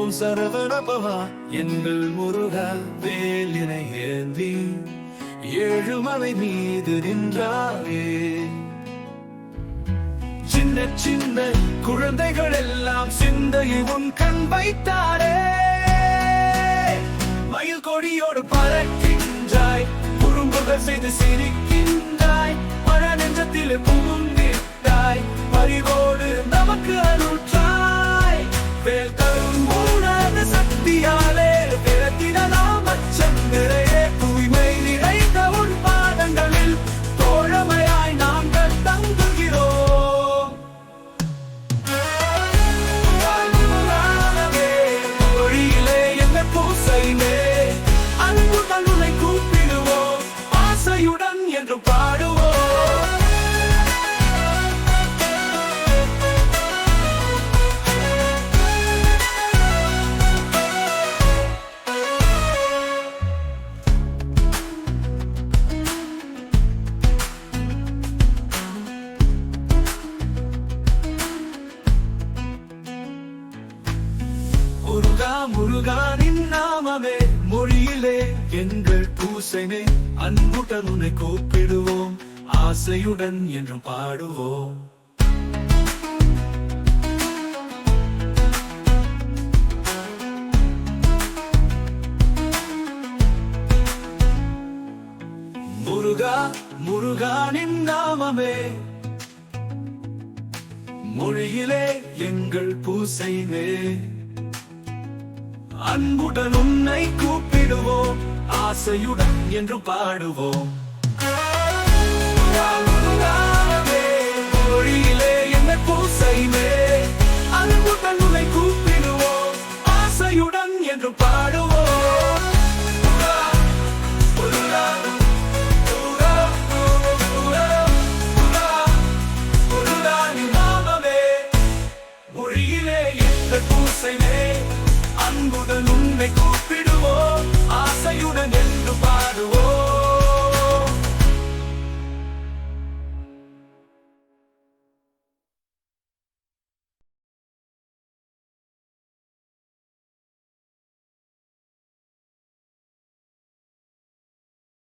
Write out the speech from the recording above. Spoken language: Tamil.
ஓம் சரவணபவா எங்கள் முருகா வேலினை ஏந்தி ஏழுமலை மீது நின்றாரே. சின்ன சின்ன குழந்தைகள் எல்லாம் சிந்தையை உன் கண் வைத்தாரே. மயில் கொடியோடு பறக்கின்றாய், குறும்புகள் செய்து சிரிக்கின்றாய், மழ நெஞ்சத்தில் புகுந்திட்டாய், பறிவோடு நமக்கு அருள்றாய். வேல் தரும் உணர்ந்த சக்தியாலே பிறத்திடலாம் அச்சம் நிறையே. தூய்மை நிறைந்த உன் பாதங்களில் தோழமையாய் நாங்கள் தங்குகிறோம். மொழியிலே எங்கள் பூசையிலே அன்புடன் உன்னை கூப்பிடுவோம், ஆசையுடன் என்று பாடுவோம். முருகா முருகானின் நாமமே மொழியிலே எங்கள் பூசைமே. அன்புடன் உன்னை கூப்பிடுவோம், ஆசையுடன் என்றும் பாடுவோம். முருகா முருகானின் நாமமே மொழியிலே எங்கள் பூசைமே. அன்புடன் உன்னை கூப்பிடுவோம், ஆசையுடன் என்று பாடுவோம். மொழியிலே என்ன பூசைமே, அன்புடன் உன்னை கூப்பிடுவோம், ஆசையுடன் என்று பாடுவோம். மொழியிலே எந்த பூசைமே, அன்புடன்